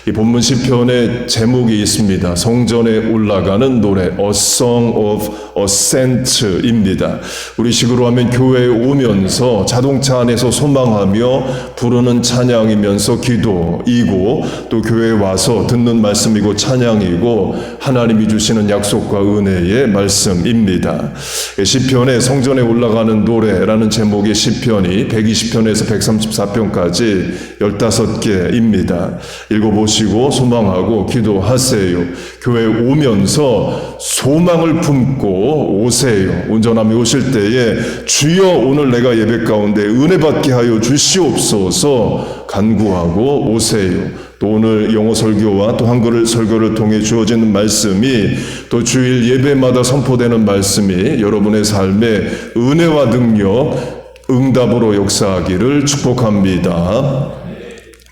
이 본문 시편의 제목이 있습니다. 성전에 올라가는 노래, A Song of Ascent입니다. 우리 식으로 하면 교회에 오면서 자동차 안에서 소망하며 부르는 찬양이면서 기도이고, 또 교회에 와서 듣는 말씀이고 찬양이고 하나님이 주시는 약속과 은혜의 말씀입니다. 시편에 성전에 올라가는 노래라는 제목의 시편이 120편에서 134편까지 15개입니다. 읽어보시고 소망하고 기도하세요. 교회에 오면서 소망을 품고 오세요. 운전하며 오실 때에 주여 오늘 내가 예배 가운데 은혜 받게 하여 주시옵소서 간구하고 오세요. 또 오늘 영어 설교와 또 한글 설교를 통해 주어지는 말씀이, 또 주일 예배마다 선포되는 말씀이 여러분의 삶에 은혜와 능력, 응답으로 역사하기를 축복합니다.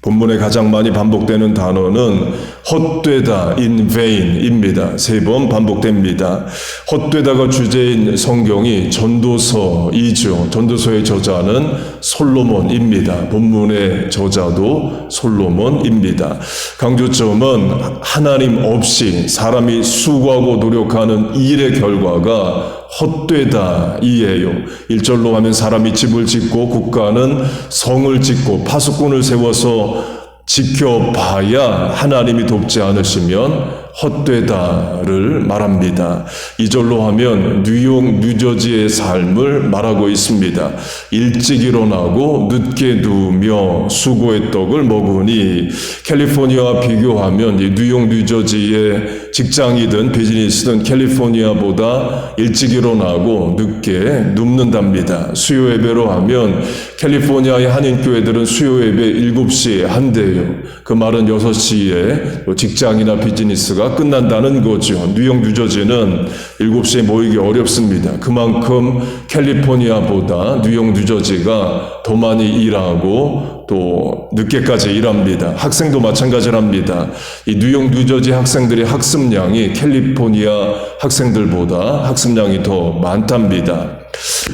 본문에 가장 많이 반복되는 단어는 헛되다, in vain입니다. 3번 반복됩니다. 헛되다가 주제인 성경이 전도서이죠. 전도서의 저자는 솔로몬입니다. 본문의 저자도 솔로몬입니다. 강조점은 하나님 없이 사람이 수고하고 노력하는 일의 결과가 헛되다 이에요. 1절로 하면 사람이 집을 짓고 국가는 성을 짓고 파수꾼을 세워서 지켜봐야 하나님이 돕지 않으시면 헛되다를 말합니다. 2절로 하면 뉴욕, 뉴저지의 삶을 말하고 있습니다. 일찍 일어나고 늦게 누우며 수고의 떡을 먹으니, 캘리포니아와 비교하면 뉴욕, 뉴저지의 직장이든 비즈니스든 캘리포니아보다 일찍 일어나고 늦게 눕는답니다. 수요 예배로 하면 캘리포니아의 한인교회들은 수요 예배 7시에 한대요. 그 말은 6시에 직장이나 비즈니스가 끝난다는 거죠. 뉴욕, 뉴저지는 7시에 모이기 어렵습니다. 그만큼 캘리포니아보다 뉴욕, 뉴저지가 더 많이 일하고 또 늦게까지 일합니다. 학생도 마찬가지랍니다. 이 뉴욕, 뉴저지 학생들의 학습량이 캘리포니아 학생들보다 학습량이 더 많답니다.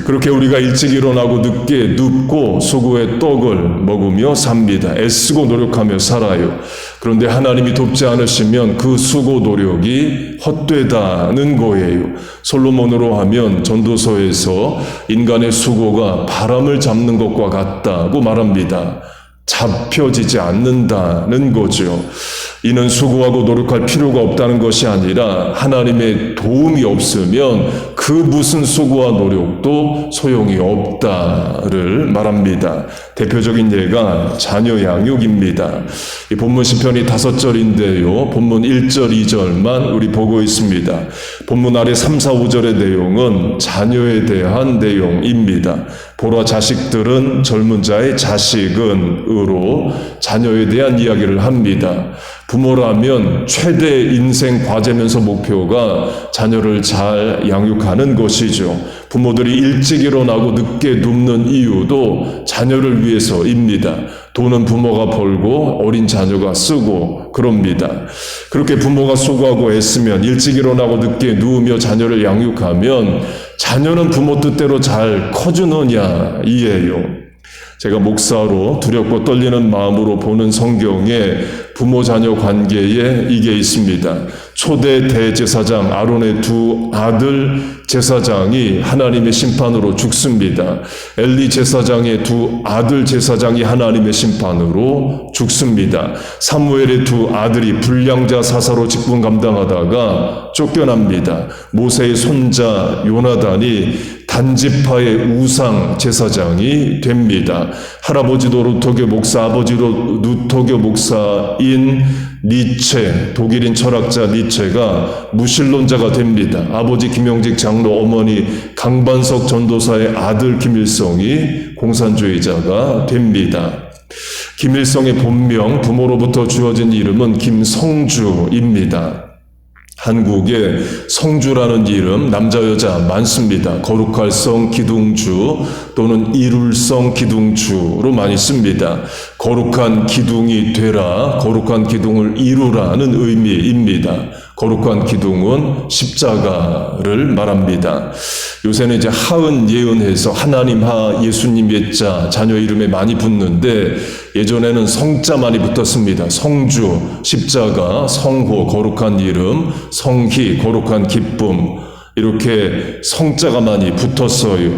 그렇게 우리가 일찍 일어나고 늦게 눕고 수고의 떡을 먹으며 삽니다. 애쓰고 노력하며 살아요. 그런데 하나님이 돕지 않으시면 그 수고 노력이 헛되다는 거예요. 솔로몬으로 하면 전도서에서 인간의 수고가 바람을 잡는 것과 같다고 말합니다. 잡혀지지 않는다는 거죠. 이는 수고하고 노력할 필요가 없다는 것이 아니라 하나님의 도움이 없으면 그 무슨 수고와 노력도 소용이 없다를 말합니다. 대표적인 예가 자녀 양육입니다. 이 본문 시편이 5절인데요. 본문 1절, 2절만 우리 보고 있습니다. 본문 아래 3, 4, 5절의 내용은 자녀에 대한 내용입니다. 보라, 자식들은 젊은 자의 자식은으로 자녀에 대한 이야기를 합니다. 부모라면 최대 인생 과제면서 목표가 자녀를 잘 양육하는 것이죠. 부모들이 일찍 일어나고 늦게 눕는 이유도 자녀를 위해서입니다. 돈은 부모가 벌고 어린 자녀가 쓰고 그럽니다. 그렇게 부모가 수고하고 애쓰면 일찍 일어나고 늦게 누우며 자녀를 양육하면 자녀는 부모 뜻대로 잘 커주느냐 이에요. 제가 목사로 두렵고 떨리는 마음으로 보는 성경에 부모 자녀 관계에 이게 있습니다. 초대 대제사장 아론의 2 아들 제사장이 하나님의 심판으로 죽습니다. 엘리 제사장의 2 아들 제사장이 하나님의 심판으로 죽습니다. 사무엘의 2 아들이 불량자 사사로 직분 감당하다가 쫓겨납니다. 모세의 손자 요나단이 단지파의 우상 제사장이 됩니다. 할아버지도 루터교 목사, 아버지도 루터교 목사인 니체, 독일인 철학자 니체가 무신론자가 됩니다. 아버지 김영직 장로, 어머니 강반석 전도사의 아들 김일성이 공산주의자가 됩니다. 김일성의 본명, 부모로부터 주어진 이름은 김성주입니다. 한국에 성주라는 이름 남자 여자 많습니다. 거룩할 성 기둥주 또는 이룰성 기둥주로 많이 씁니다. 거룩한 기둥이 되라, 거룩한 기둥을 이루라는 의미입니다. 거룩한 기둥은 십자가를 말합니다. 요새는 이제 하은 예언해서 하나님 하 예수님 예자 자녀 이름에 많이 붙는데 예전에는 성자 많이 붙었습니다. 성주, 십자가, 성호, 거룩한 이름, 성희, 거룩한 기쁨, 이렇게 성자가 많이 붙었어요.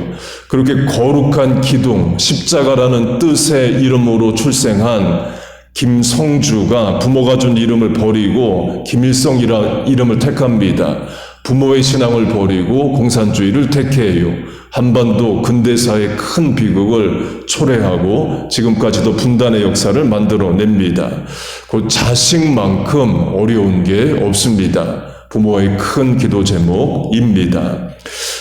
그렇게 거룩한 기둥, 십자가라는 뜻의 이름으로 출생한 김성주가 부모가 준 이름을 버리고 김일성이라는 이름을 택합니다. 부모의 신앙을 버리고 공산주의를 택해요. 한반도 근대사의 큰 비극을 초래하고 지금까지도 분단의 역사를 만들어냅니다. 그 자식만큼 어려운 게 없습니다. 부모의 큰 기도 제목입니다.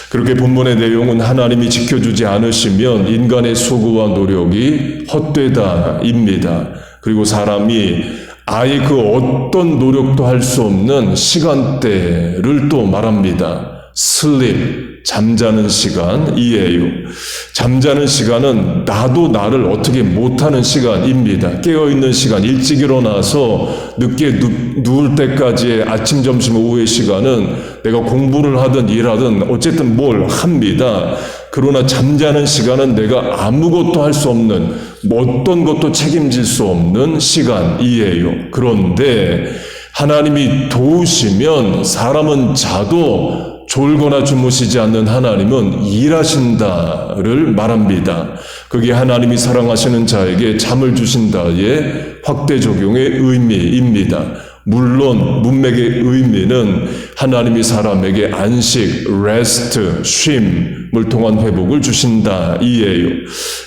그렇게 본문의 내용은 하나님이 지켜주지 않으시면 인간의 수고와 노력이 헛되다입니다. 그리고 사람이 아예 그 어떤 노력도 할 수 없는 시간대를 또 말합니다. sleep, 잠자는 시간이에요. 잠자는 시간은 나도 나를 어떻게 못하는 시간입니다. 깨어있는 시간, 일찍 일어나서 늦게 누울 때까지의 아침, 점심, 오후의 시간은 내가 공부를 하든 일하든 어쨌든 뭘 합니다. 그러나 잠자는 시간은 내가 아무것도 할 수 없는, 어떤 것도 책임질 수 없는 시간이에요. 그런데 하나님이 도우시면 사람은 자도 졸거나 주무시지 않는 하나님은 일하신다를 말합니다. 그게 하나님이 사랑하시는 자에게 잠을 주신다의 확대 적용의 의미입니다. 물론 문맥의 의미는 하나님이 사람에게 안식, 레스트, 쉼을 통한 회복을 주신다 이에요.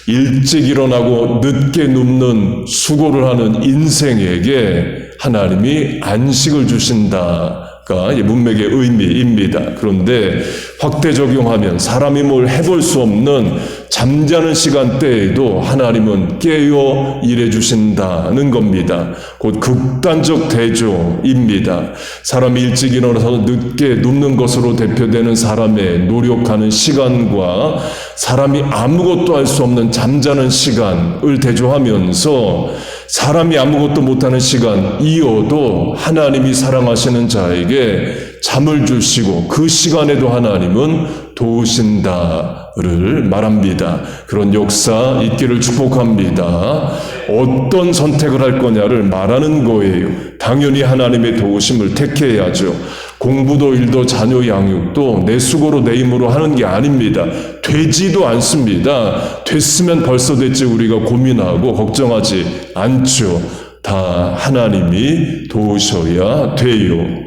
일찍 일어나고 늦게 눕는 수고를 하는 인생에게 하나님이 안식을 주신다. 가 문맥의 의미입니다. 그런데 확대 적용하면 사람이 뭘 해볼 수 없는 잠자는 시간대에도 하나님은 깨어 일해 주신다는 겁니다. 곧 극단적 대조입니다. 사람이 일찍 일어나서 늦게 눕는 것으로 대표되는 사람의 노력하는 시간과 사람이 아무것도 할 수 없는 잠자는 시간을 대조하면서 사람이 아무것도 못하는 시간이어도 하나님이 사랑하시는 자에게 잠을 주시고 그 시간에도 하나님은 도우신다를 말합니다. 그런 역사 있기를 축복합니다. 어떤 선택을 할 거냐를 말하는 거예요. 당연히 하나님의 도우심을 택해야죠. 공부도 일도 자녀 양육도 내 수고로 내 힘으로 하는 게 아닙니다. 되지도 않습니다. 됐으면 벌써 됐지 우리가 고민하고 걱정하지 않죠. 다 하나님이 도우셔야 돼요.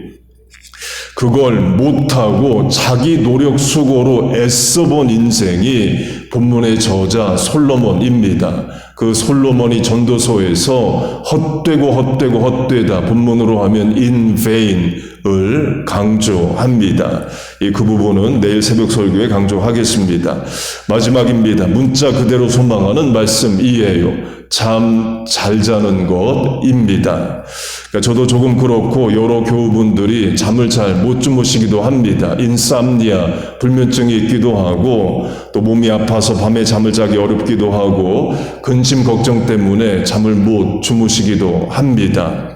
그걸 못하고 자기 노력 수고로 애써본 인생이 본문의 저자 솔로몬입니다. 그 솔로몬이 전도서에서 헛되다 본문으로 하면 in vain을 강조합니다. 그 부분은 내일 새벽 설교에 강조하겠습니다. 마지막입니다. 문자 그대로 소망하는 말씀이에요. 잠 잘 자는 것입니다. 그러니까 저도 조금 그렇고 여러 교우분들이 잠을 잘 못 주무시기도 합니다. 인삼니아, 불면증이 있기도 하고 또 몸이 아파서 밤에 잠을 자기 어렵기도 하고 근심 걱정 때문에 잠을 못 주무시기도 합니다.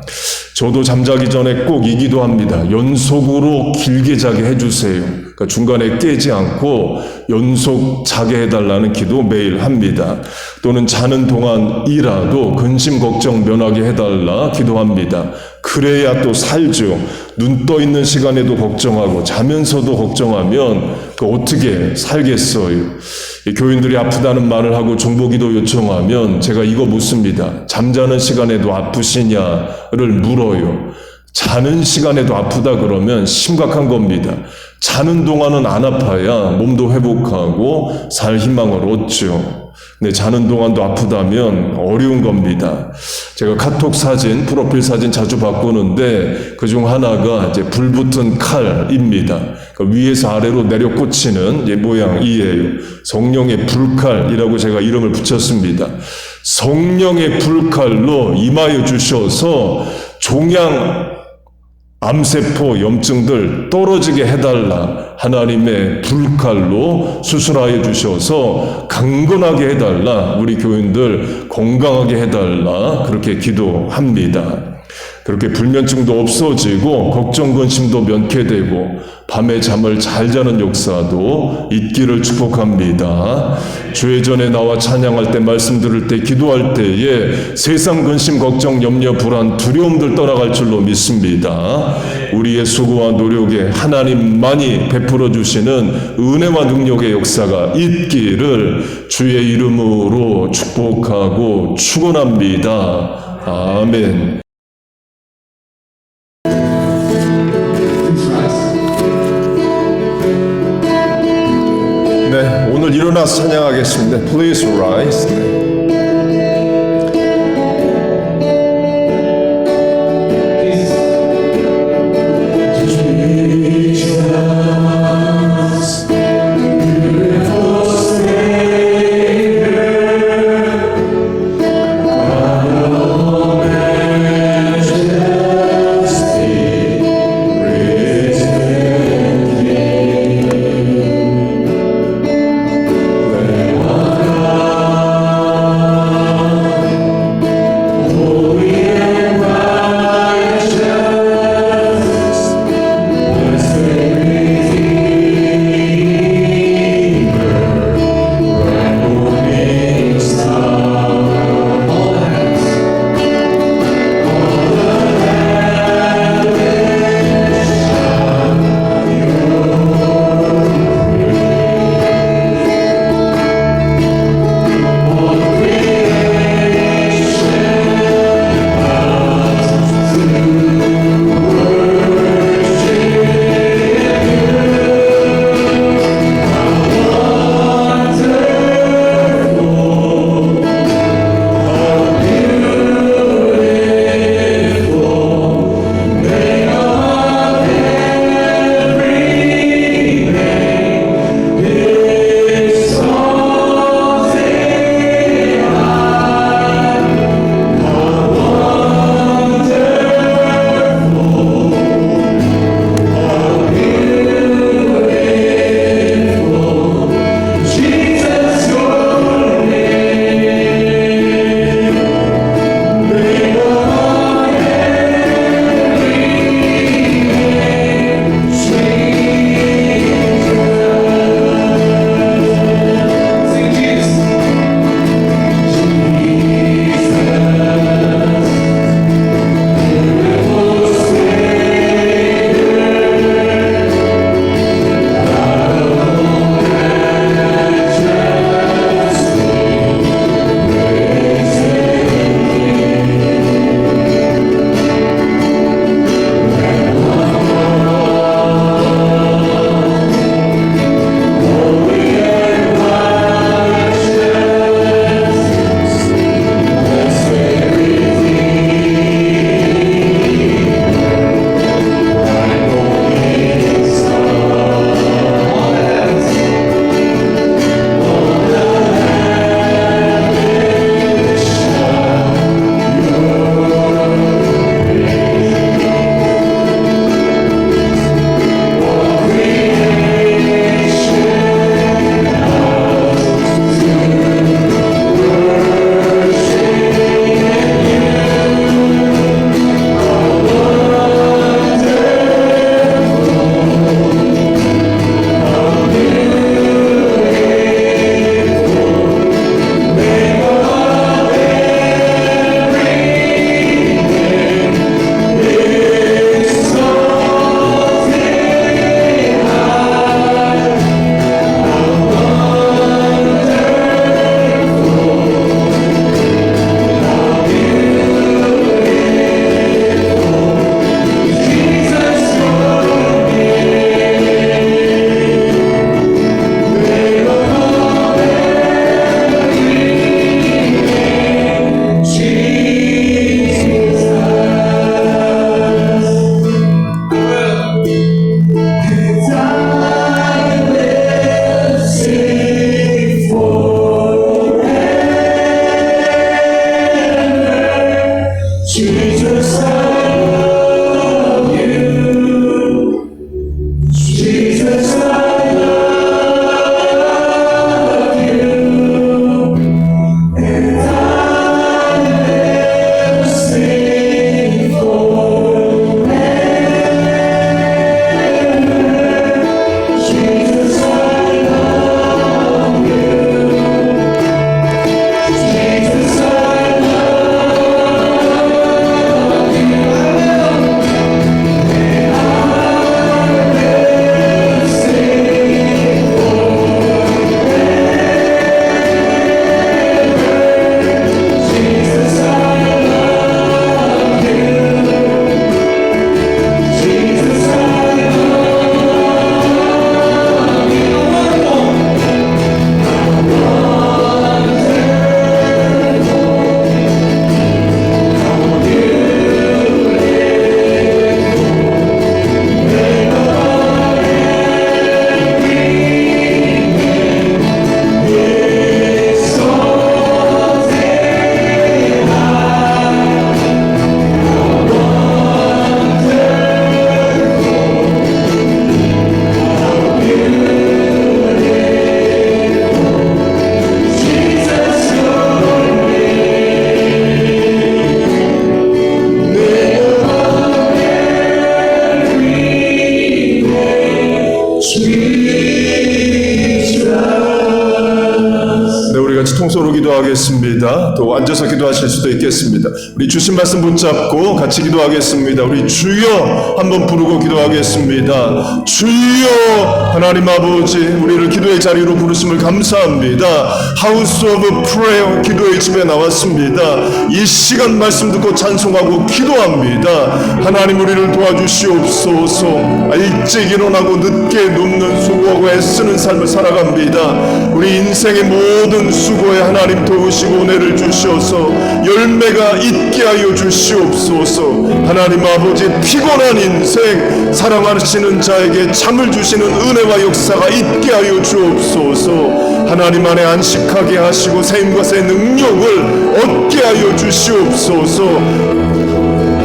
저도 잠자기 전에 꼭 이 기도합니다. 연속으로 길게 자게 해주세요. 그러니까 중간에 깨지 않고 연속 자게 해달라는 기도 매일 합니다. 또는 자는 동안이라도 근심 걱정 면하게 해달라 기도합니다. 그래야 또 살죠. 눈 떠 있는 시간에도 걱정하고 자면서도 걱정하면 어떻게 살겠어요. 교인들이 아프다는 말을 하고 중보기도 요청하면 제가 이거 묻습니다. 잠자는 시간에도 아프시냐를 물어요. 자는 시간에도 아프다 그러면 심각한 겁니다. 자는 동안은 안 아파야 몸도 회복하고 살 희망을 얻죠. 근데 자는 동안도 아프다면 어려운 겁니다. 제가 카톡 사진, 프로필 사진 자주 바꾸는데 그중 하나가 이제 불붙은 칼입니다. 그러니까 위에서 아래로 내려 꽂히는 모양이에요. 성령의 불칼이라고 제가 이름을 붙였습니다. 성령의 불칼로 임하여 주셔서 종양 암세포 염증들 떨어지게 해달라. 하나님의 불칼로 수술하여 주셔서 강건하게 해달라. 우리 교인들 건강하게 해달라. 그렇게 기도합니다. 그렇게 불면증도 없어지고 걱정 근심도 면케되고 밤에 잠을 잘 자는 역사도 있기를 축복합니다. 주의 전에 나와 찬양할 때, 말씀 들을 때, 기도할 때에 세상 근심, 걱정, 염려, 불안, 두려움들 떠나갈 줄로 믿습니다. 우리의 수고와 노력에 하나님만이 베풀어 주시는 은혜와 능력의 역사가 있기를 주의 이름으로 축복하고 축원합니다. 아멘. 네, 오늘 일어나서 찬양하겠습니다. Please rise. 네. 성소로 기도하겠습니다. 또 앉아서 기도하실 수도 있겠습니다. 우리 주신 말씀 붙잡고 같이 기도하겠습니다. 우리 주여 한번 부르고 기도하겠습니다. 주여 하나님 아버지, 우리를 기도의 자리로 부르심을 감사합니다. 하우스 오브 프레어 기도의 집에 나왔습니다. 이 시간 말씀 듣고 찬송하고 기도합니다. 하나님 우리를 도와주시옵소서. 일찍 일어나고 늦게 눕는 수고하고 애쓰는 삶을 살아갑니다. 우리 인생의 모든 수고에 하나님 도우시고 은혜를 주셔서 열매가 있게 하여 주시옵소서. 하나님 아버지, 피곤한 인생 사랑하시는 자에게 잠을 주시는 은혜와 역사가 있게 하여 주옵소서. 하나님 안에 안식하게 하시고 샘과 새 능력을 얻게 하여 주시옵소서.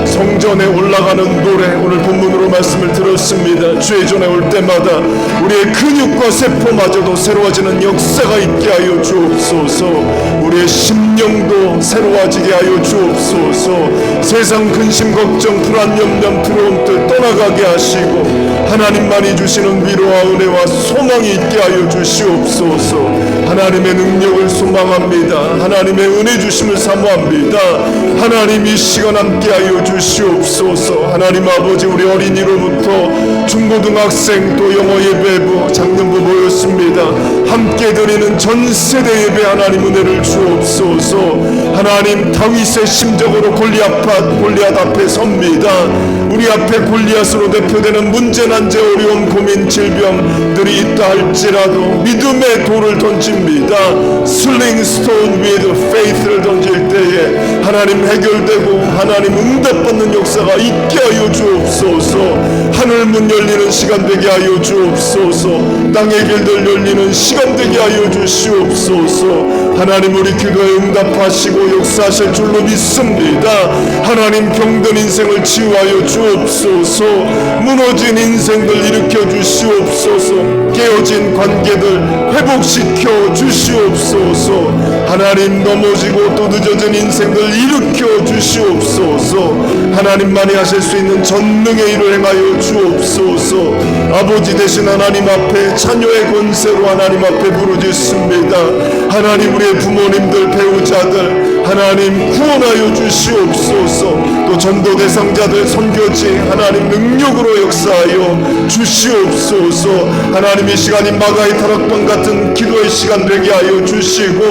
성전에 올라가는 노래, 오늘 본문으로 말씀을 들었습니다. 주의 전에 올 때마다 우리의 근육과 세포마저도 새로워지는 역사가 있게 하여 주옵소서. 우리의 심령도 새로워지게 하여 주옵소서. 세상 근심 걱정 불안 염려 두려움 들 떠나가게 하시고 하나님만이 주시는 위로와 은혜와 소망이 있게 하여 주시옵소서. 하나님의 능력을 소망합니다. 하나님의 은혜 주심을 사모합니다. 하나님 이 시간 함께 하여 주시옵소서. 하나님 아버지, 우리 어린이로부터 중고등학생 또 영어 예배부 장년부 모였습니다. 함께 드리는 전 세대 예배 하나님 은혜를 주옵소서. 하나님 다윗의 심적으로 골리앗 앞에 섭니다. 우리 앞에 골리앗으로 대표되는 문제 난제 어려움 고민 질병들이 있다 할지라도 믿음의 돌을 던집니다. 슬링 스톤 위드 페이스를 던질 때에 하나님 해결되고 하나님 응답받는 역사가 있게 하여 주옵소서. 하늘 문 열리는 시간 되게 하여 주옵소서. 땅의 길들 열리는 시간 되게 하여 주시옵소서. 하나님 우리 기도에 응답하시고 역사하실 줄로 믿습니다. 하나님 병든 인생을 치유하여 주옵소서. 무너진 인생들 일으켜 주시옵소서. 깨어진 관계들 회복시켜 주시옵소서. 하나님 넘어지고 또 늦어진 인생들 일으켜 주시옵소서. 하나님만이 하실 수 있는 전능의 일을 행하여 주옵소서. 아버지 되신 하나님 앞에 자녀의 권세로 하나님 앞에 부르짖습니다. 하나님 우리의 부모님들 배우자들 하나님 구원하여 주시옵소서. 또 전도 대상자들 선교지 하나님 능력으로 역사하여 주시옵소서. 하나님 이 시간이 마가의 타락방 같은 기도의 시간 되게 하여 주시고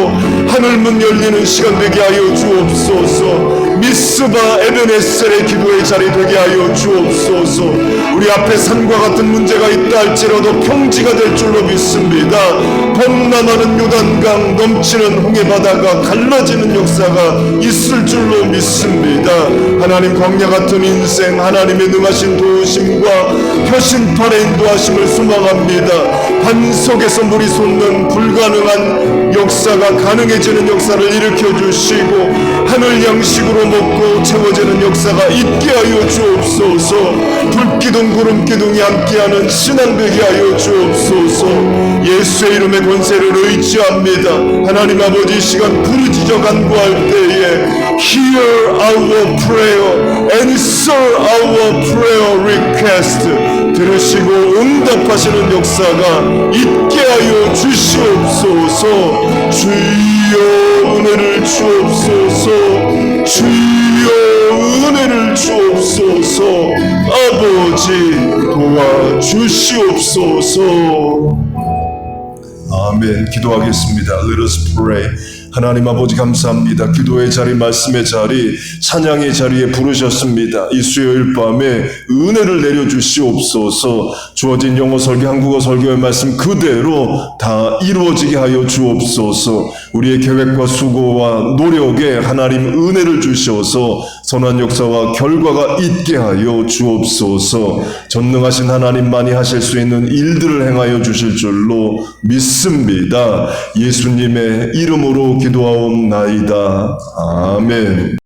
하늘문 열리는 시간 되게 하여 주옵소서. 미스바 에베네셀의 기도의 자리 되게 하여 주옵소서. 우리 앞에 산과 같은 문제가 있다 할지라도 평지가 될 줄로 믿습니다. 범람하는 요단강 넘치는 홍해바다가 갈라지는 역사가 있을 줄로 믿습니다. 하나님 광야 같은 인생 하나님의 능하신 도우심과 표신판의 인도하심을 소망합니다. 반석에서 물이 솟는 불가능한 역사가 가능해지는 역사를 일으켜 주시고 하늘 양식으로 먹고 채워지는 역사가 있게 하여 주옵소서. 불기둥 구름기둥이 함께하는 신앙 되게 하여 주옵소서. 예수의 이름의 권세를 의지합니다. 하나님 아버지, 이 시간 부르짖어 간구할 때에 Hear our prayer, answer our prayer request. 들으시고 응답하시는 역사가 있게 하여 주시옵소서. 주여 은혜를 주옵소서. 주여 은혜를 주옵소서. 아버지 도와주시옵소서. 아멘. 기도하겠습니다. Let us pray. 하나님 아버지 감사합니다. 기도의 자리, 말씀의 자리, 찬양의 자리에 부르셨습니다. 이 수요일 밤에 은혜를 내려주시옵소서. 주어진 영어 설교, 한국어 설교의 말씀 그대로 다 이루어지게 하여 주옵소서. 우리의 계획과 수고와 노력에 하나님 은혜를 주셔서 선한 역사와 결과가 있게 하여 주옵소서. 전능하신 하나님만이 하실 수 있는 일들을 행하여 주실 줄로 믿습니다. 예수님의 이름으로 기도하옵나이다. 아멘.